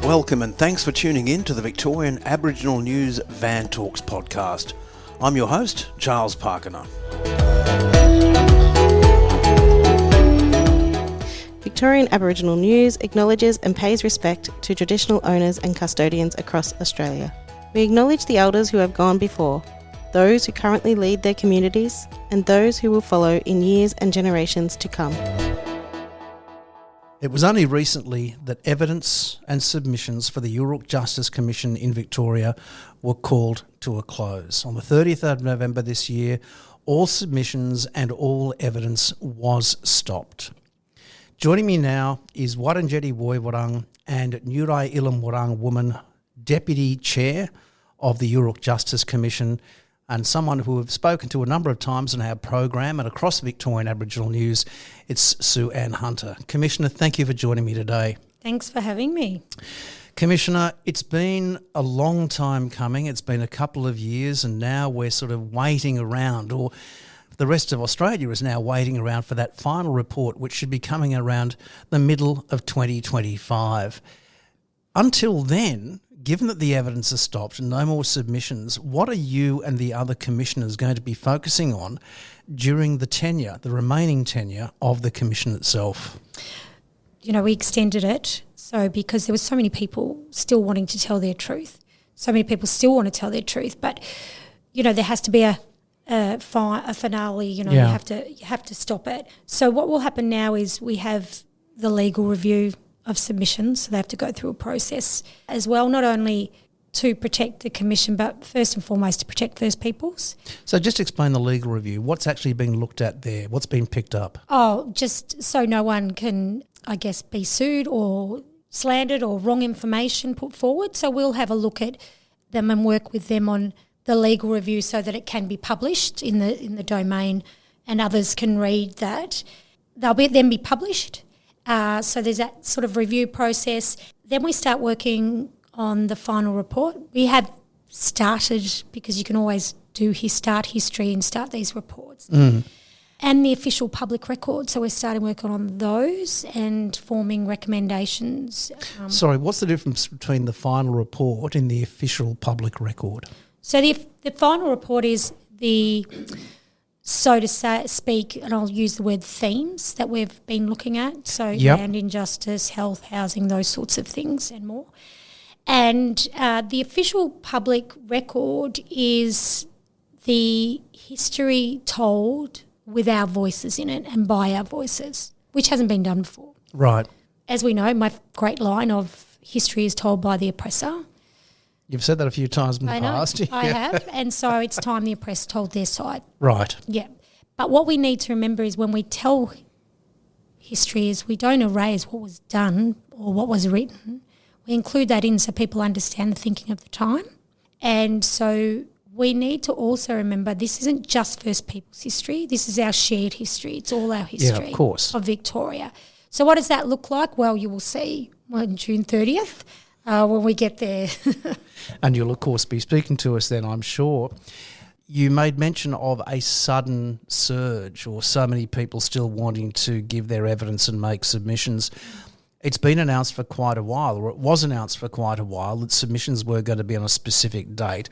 Welcome and thanks for tuning in to the Victorian Aboriginal News Van Talks podcast. I'm your host, Charles Pakana. Victorian Aboriginal News acknowledges and pays respect to traditional owners and custodians across Australia. We acknowledge the elders who have gone before, those who currently lead their communities, and those who will follow in years and generations to come. It was only recently that evidence and submissions for the Yoorrook Justice Commission in Victoria were called to a close. On the 30th of November this year, all submissions and all evidence was stopped. Joining me now is Wurundjeri Woiwurrung and Nurai Ilam woman, Deputy Chair of the Yoorrook Justice Commission, and someone who we've spoken to a number of times on our program and across Victorian Aboriginal News. It's Sue-Anne Hunter. Commissioner, thank you for joining me today. Thanks for having me. Commissioner, it's been a long time coming. It's been a couple of years and now we're sort of waiting around, or the rest of Australia is now waiting around for that final report, which should be coming around the middle of 2025. Until then, given that the evidence is stopped and no more submissions, what are you and the other commissioners going to be focusing on during the remaining tenure of the commission itself? You know, we extended it because there were so many people still wanting to tell their truth. So many people still want to tell their truth, but, you know, there has to be a finale, you know, you have to stop it. So what will happen now is we have the legal review of submissions, so they have to go through a process as well, not only to protect the commission, but first and foremost to protect First Peoples. So just explain the legal review. What's actually being looked at there? What's been picked up? Oh, just so no one can, I guess, be sued or slandered or wrong information put forward. So we'll have a look at them and work with them on the legal review so that it can be published in the domain and others can read that. They'll then be published. So there's that sort of review process. Then we start working on the final report. We have started, because you can always start history and start these reports. And the official public record. So we're starting working on those and forming recommendations. Sorry, what's the difference between the final report and the official public record? So the final report is the, so to speak, and I'll use the word themes that we've been looking at, so land injustice, health, housing, those sorts of things and more. And the official public record is the history told with our voices in it and by our voices, which hasn't been done before. Right. As we know, my great line of history is told by the oppressor. You've said that a few times in the past. I have, and so it's time the oppressed told their side. Right. Yeah. But what we need to remember is when we tell history is we don't erase what was done or what was written. We include that in so people understand the thinking of the time. And so we need to also remember this isn't just First Peoples history. This is our shared history. It's all our history of Victoria. So what does that look like? Well, you will see on June 30th when we get there. And you'll, of course, be speaking to us then, I'm sure. You made mention of a sudden surge or so many people still wanting to give their evidence and make submissions. It's been announced for quite a while, or it was announced for quite a while, that submissions were going to be on a specific date.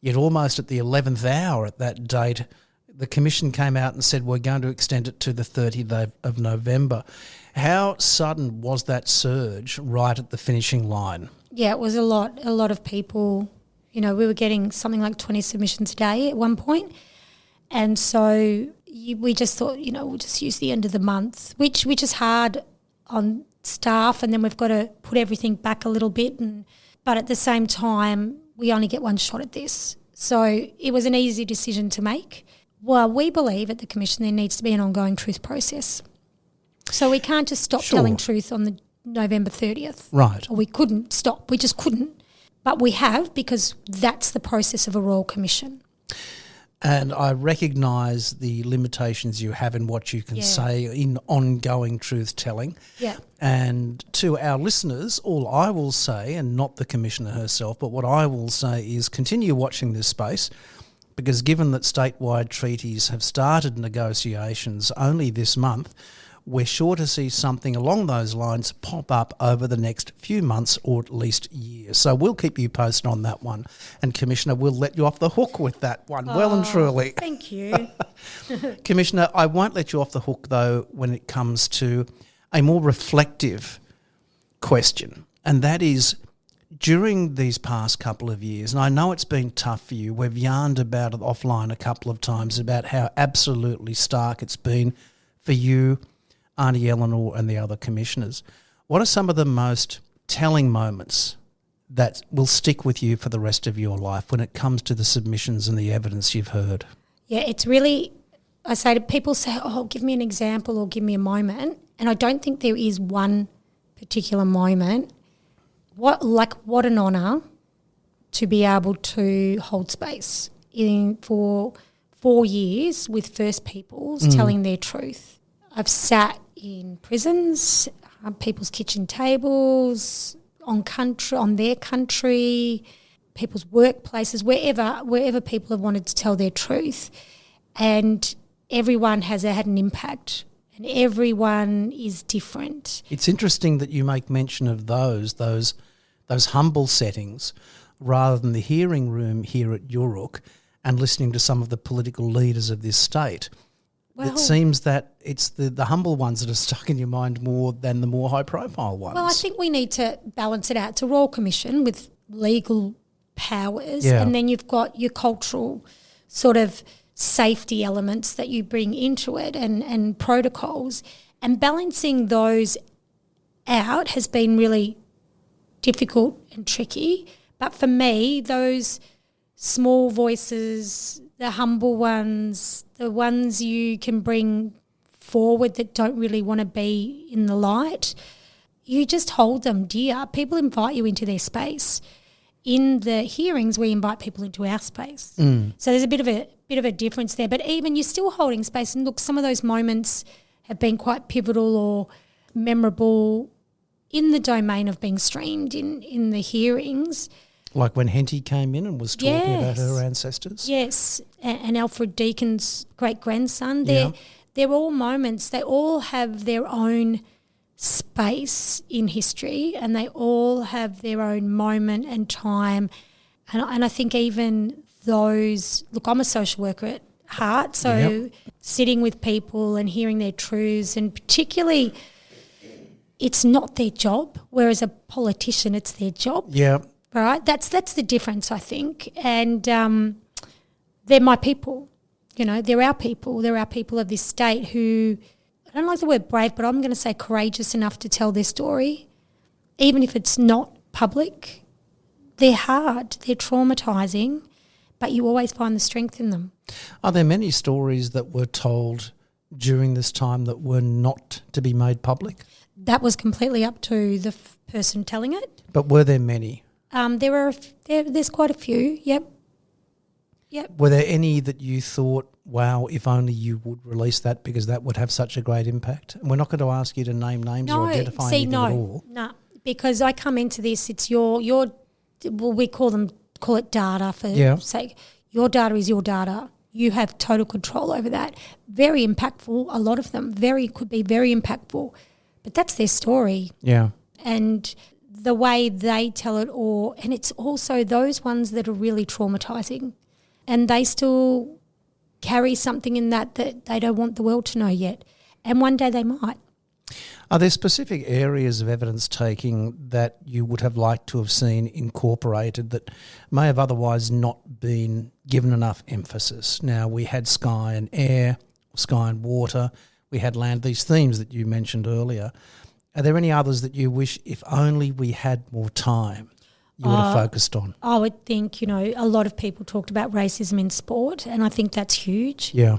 Yet almost at the 11th hour at that date, the Commission came out and said we're going to extend it to the 30th of November. How sudden was that surge right at the finishing line? Yeah, it was a lot of people. You know, we were getting something like 20 submissions a day at one point. And so we just thought, you know, we'll just use the end of the month, which is hard on staff, and then we've got to put everything back a little bit. But at the same time, we only get one shot at this. So it was an easy decision to make. Well, we believe at the Commission there needs to be an ongoing truth process. So we can't just stop telling truth on the November 30th. Right. Or we couldn't stop. We just couldn't. But we have, because that's the process of a Royal Commission. And I recognise the limitations you have in what you can say in ongoing truth-telling. Yeah. And to our listeners, all I will say, and not the Commissioner herself, but what I will say is continue watching this space, because given that statewide treaties have started negotiations only this month, we're sure to see something along those lines pop up over the next few months or at least years. So we'll keep you posted on that one. And Commissioner, we'll let you off the hook with that one, well and truly. Thank you. Commissioner, I won't let you off the hook though when it comes to a more reflective question, and that is, during these past couple of years, and I know it's been tough for you, we've yarned about it offline a couple of times about how absolutely stark it's been for you, Auntie Eleanor and the other commissioners. What are some of the most telling moments that will stick with you for the rest of your life when it comes to the submissions and the evidence you've heard? Yeah, it's really, I say to people, say, oh, give me an example or give me a moment. And I don't think there is one particular moment. What an honour to be able to hold space for 4 years with First Peoples telling their truth. I've sat in prisons, people's kitchen tables, on their country, people's workplaces, wherever people have wanted to tell their truth, and everyone has had an impact. And everyone is different. It's interesting that you make mention of those humble settings rather than the hearing room here at Yoorrook and listening to some of the political leaders of this state. Well, it seems that it's the humble ones that are stuck in your mind more than the more high-profile ones. Well, I think we need to balance it out. It's a Royal Commission with legal powers, and then you've got your cultural sort of safety elements that you bring into it and protocols, and balancing those out has been really difficult and tricky. But for me, those small voices, the humble ones, the ones you can bring forward that don't really want to be in the light, you just hold them dear. People invite you into their space. In the hearings, we invite people into our space. So there's a bit of a difference there. But even you're still holding space. And look, some of those moments have been quite pivotal or memorable in the domain of being streamed in the hearings. Like when Henty came in and was talking about her ancestors? Yes, and Alfred Deacon's great-grandson. They're all moments. They all have their own space in history, and they all have their own moment and time. And I think even those, look, I'm a social worker at heart, so sitting with people and hearing their truths, and particularly it's not their job, whereas a politician, it's their job. Yeah. Right? That's the difference, I think. And they're my people. You know, they're our people. They're our people of this state who, I don't like the word brave, but I'm going to say courageous enough to tell their story, even if it's not public. They're hard, they're traumatising, but you always find the strength in them. Are there many stories that were told during this time that were not to be made public? That was completely up to the person telling it. But were there many? There's quite a few, yep. Were there any that you thought, wow, if only you would release that because that would have such a great impact? And we're not going to ask you to name names or identify anything at all. No, because I come into this, it's well, we call it data for sake. Your data is your data. You have total control over that. Very impactful, a lot of them. Could be very impactful. But that's their story. Yeah. And the way they tell it, and it's also those ones that are really traumatising, and they still carry something in that they don't want the world to know yet, and one day they might. Are there specific areas of evidence taking that you would have liked to have seen incorporated that may have otherwise not been given enough emphasis? Now, we had sky and air, sky and water, we had land, these themes that you mentioned earlier. Are there any others that you wish, if only we had more time, you would have focused on? I would think, a lot of people talked about racism in sport, and I think that's huge. Yeah.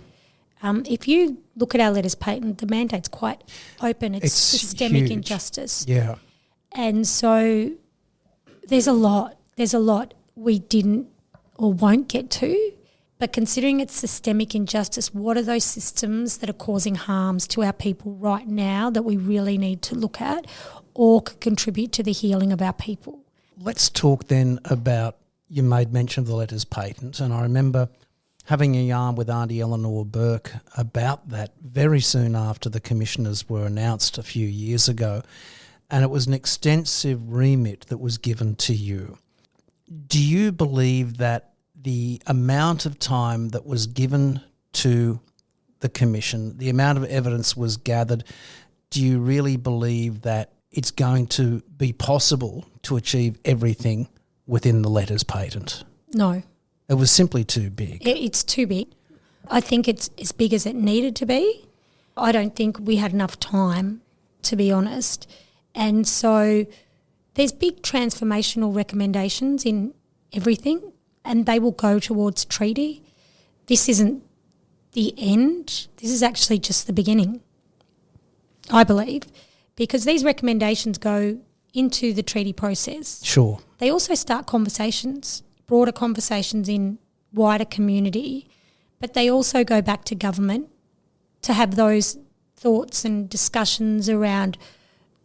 If you look at our letters patent, the mandate's quite open. It's systemic huge. Injustice. Yeah. And so there's a lot we didn't or won't get to. But considering it's systemic injustice, what are those systems that are causing harms to our people right now that we really need to look at or could contribute to the healing of our people? Let's talk then about, you made mention of the letters patent, and I remember having a yarn with Auntie Eleanor Burke about that very soon after the commissioners were announced a few years ago, and it was an extensive remit that was given to you. Do you believe that the amount of time that was given to the commission, the amount of evidence was gathered, do you really believe that it's going to be possible to achieve everything within the letters patent? No. It was simply too big. It's too big. I think it's as big as it needed to be. I don't think we had enough time, to be honest. And so there's big transformational recommendations in everything, and they will go towards treaty. This isn't the end. This is actually just the beginning, I believe, because these recommendations go into the treaty process. Sure. They also start conversations, broader conversations in wider community, but they also go back to government to have those thoughts and discussions around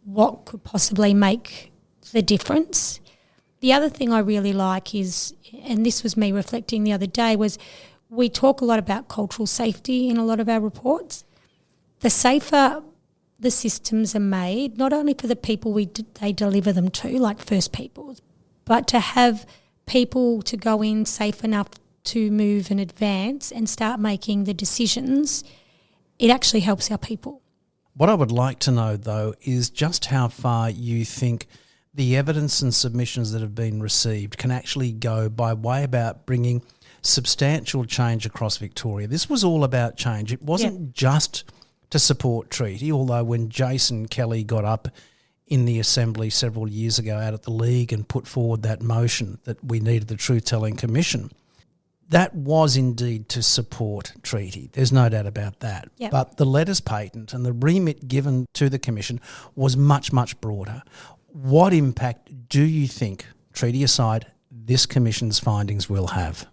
what could possibly make the difference. The other thing I really like is, and this was me reflecting the other day, was we talk a lot about cultural safety in a lot of our reports. The safer the systems are made, not only for the people they deliver them to, like First Peoples, but to have people to go in safe enough to move and advance and start making the decisions, it actually helps our people. What I would like to know, though, is just how far you think the evidence and submissions that have been received can actually go by way about bringing substantial change across Victoria. This was all about change. It wasn't just to support treaty, although when Jason Kelly got up in the Assembly several years ago out at the League and put forward that motion that we needed the Truth-Telling Commission, that was indeed to support treaty. There's no doubt about that. Yep. But the letters patent and the remit given to the Commission was much, much broader. What impact do you think, treaty aside, this Commission's findings will have?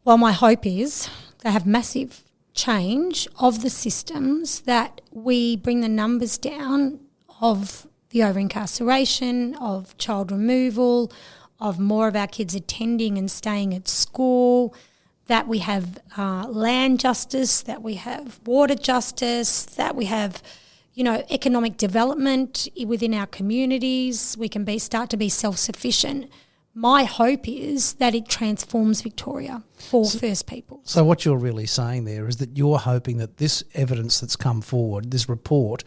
Well, my hope is they have massive change of the systems, that we bring the numbers down of the over-incarceration, of child removal, of more of our kids attending and staying at school, that we have land justice, that we have water justice, that we have, economic development within our communities. We can start to be self-sufficient. My hope is that it transforms Victoria for First Peoples. So what you're really saying there is that you're hoping that this evidence that's come forward, this report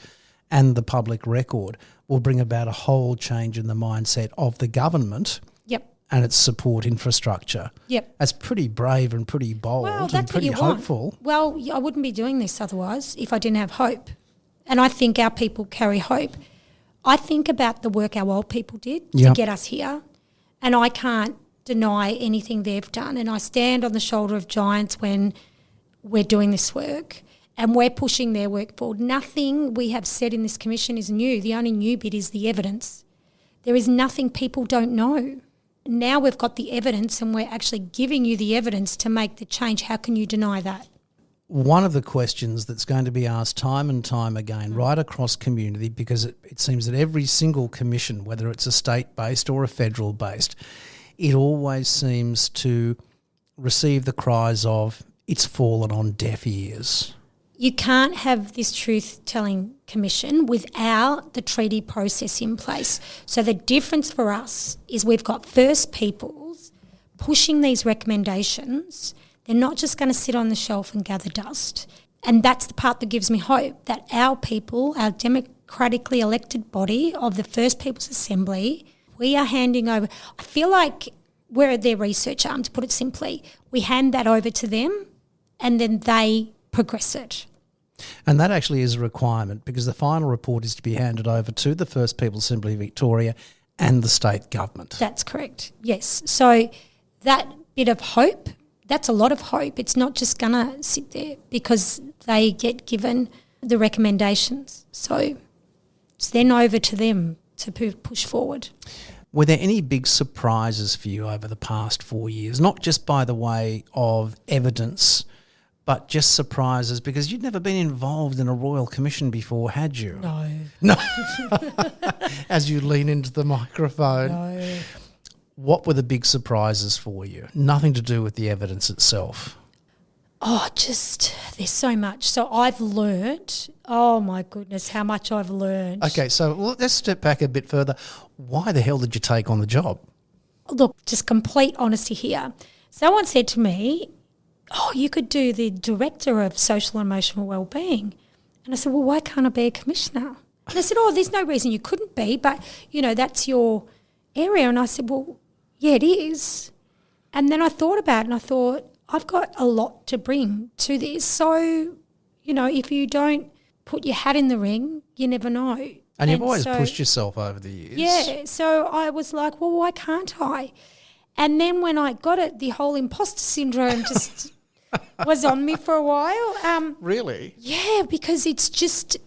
and the public record, will bring about a whole change in the mindset of the government. Yep. And its support infrastructure. Yep. That's pretty brave and pretty bold and pretty hopeful. Well, I wouldn't be doing this otherwise if I didn't have hope. And I think our people carry hope. I think about the work our old people did to get us here, and I can't deny anything they've done. And I stand on the shoulder of giants when we're doing this work and we're pushing their work forward. Nothing we have said in this commission is new. The only new bit is the evidence. There is nothing people don't know. Now we've got the evidence and we're actually giving you the evidence to make the change. How can you deny that? One of the questions that's going to be asked time and time again right across community, because it seems that every single commission, whether it's a state-based or a federal-based, it always seems to receive the cries of, it's fallen on deaf ears. You can't have this truth-telling commission without the treaty process in place. So the difference for us is we've got First Peoples pushing these recommendations. They're not just going to sit on the shelf and gather dust. And that's the part that gives me hope, that our people, our democratically elected body of the First Peoples Assembly, we are handing over. I feel like we're their research arm, to put it simply. We hand that over to them and then they progress it. And that actually is a requirement, because the final report is to be handed over to the First Peoples Assembly of Victoria and the state government. That's correct, yes. So that bit of hope, that's a lot of hope. It's not just going to sit there because they get given the recommendations. So it's then over to them to push forward. Were there any big surprises for you over the past 4 years, not just by the way of evidence, but just surprises, because you'd never been involved in a Royal Commission before, had you? No. No. As you lean into the microphone. No. what were the big surprises for you? Nothing to do with the evidence itself. Oh, there's so much. So I've learnt, oh my goodness, how much I've learned. Okay, so let's step back a bit further. Why the hell did you take on the job? Look, just complete honesty here. Someone said to me, oh, you could do the Director of Social and Emotional Wellbeing. And I said, well, why can't I be a commissioner? And they said, oh, there's no reason you couldn't be, but, that's your area. And I said, well, yeah, it is. And then I thought about it and I thought, I've got a lot to bring to this. So, if you don't put your hat in the ring, you never know. And you've always pushed yourself over the years. Yeah. So I was like, well, why can't I? And then when I got it, the whole imposter syndrome just was on me for a while. Really? Yeah, because it's just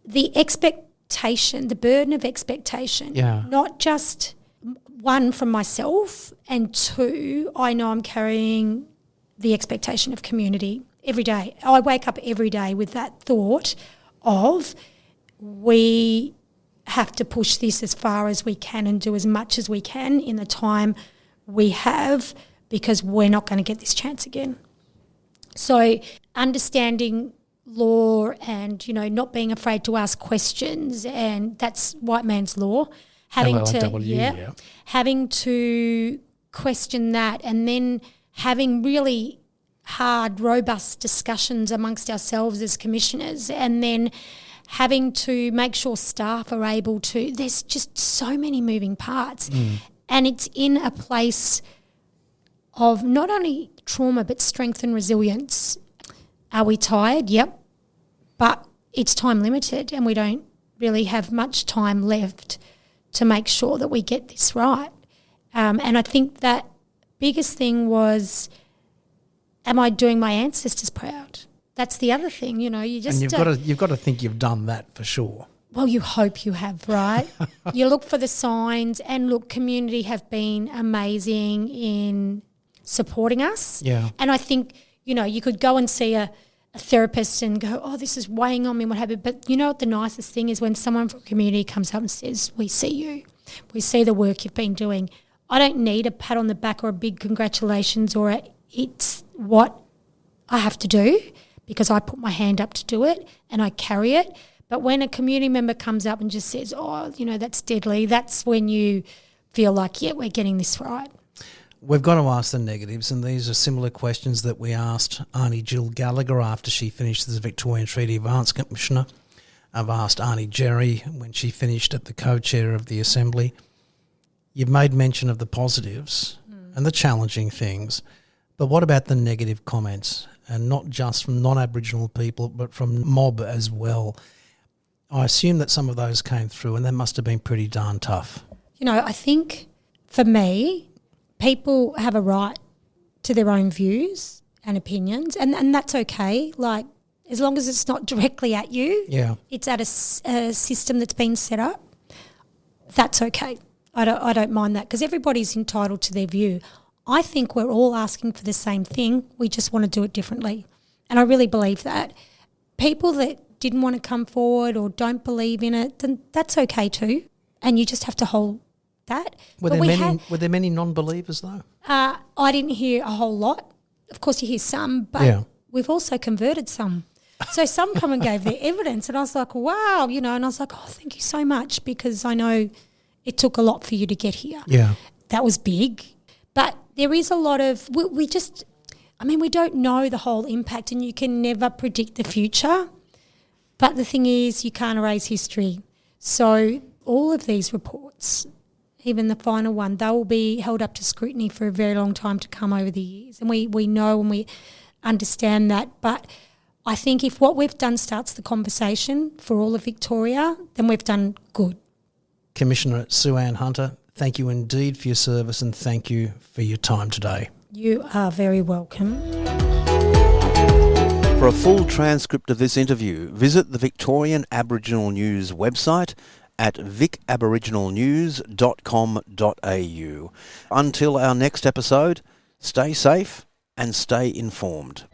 the expectation, the burden of expectation. Yeah. Not just one from myself, and two, I know I'm carrying the expectation of community every day. I wake up every day with that thought of we have to push this as far as we can and do as much as we can in the time we have, because we're not going to get this chance again. So understanding law and, not being afraid to ask questions, and that's white man's law. Having to question that, and then having really hard, robust discussions amongst ourselves as commissioners, and then having to make sure staff are able to, there's just so many moving parts. And it's in a place of not only trauma but strength and resilience. Are we tired? Yep. But it's time limited and we don't really have much time left to make sure that we get this right. And I think that biggest thing was, am I doing my ancestors proud? That's the other thing, you just... And you've got to think you've done that for sure. Well, you hope you have, right? You look for the signs, and look, community have been amazing in supporting us. Yeah. And I think, you could go and see a therapist and go, oh, this is weighing on me, what have you. But what the nicest thing is when someone from community comes up and says, we see you, we see the work you've been doing. I don't need a pat on the back or a big congratulations, or it's what I have to do because I put my hand up to do it and I carry it. But when a community member comes up and just says, oh, that's deadly, that's when you feel like, yeah, we're getting this right. We've got to ask the negatives, and these are similar questions that we asked Auntie Jill Gallagher after she finished as Victorian Treaty Advance Commissioner. I've asked Auntie Jerry when she finished at the co-chair of the Assembly. You've made mention of the positives and the challenging things, but what about the negative comments? And not just from non-Aboriginal people, but from mob as well. I assume that some of those came through, and that must have been pretty darn tough. I think for me, people have a right to their own views and opinions, and that's okay. Like, as long as it's not directly at you, it's at a system that's been set up, that's okay. I don't mind that, because everybody's entitled to their view. I think we're all asking for the same thing. We just want to do it differently. And I really believe that. People that didn't want to come forward or don't believe in it, then that's okay too. And you just have to hold that. Were there many non-believers though? I didn't hear a whole lot. Of course you hear some, but we've also converted some. So some come and gave their evidence, and I was like, wow, and I was like, oh, thank you so much, because I know it took a lot for you to get here. Yeah. That was big. But there is a lot of, we don't know the whole impact, and you can never predict the future. But the thing is, you can't erase history. So all of these reports, even the final one, they will be held up to scrutiny for a very long time to come over the years. And we know and we understand that. But I think if what we've done starts the conversation for all of Victoria, then we've done good. Commissioner Sue-Anne Hunter, thank you indeed for your service, and thank you for your time today. You are very welcome. For a full transcript of this interview, visit the Victorian Aboriginal News website at vicaboriginalnews.com.au. Until our next episode, stay safe and stay informed.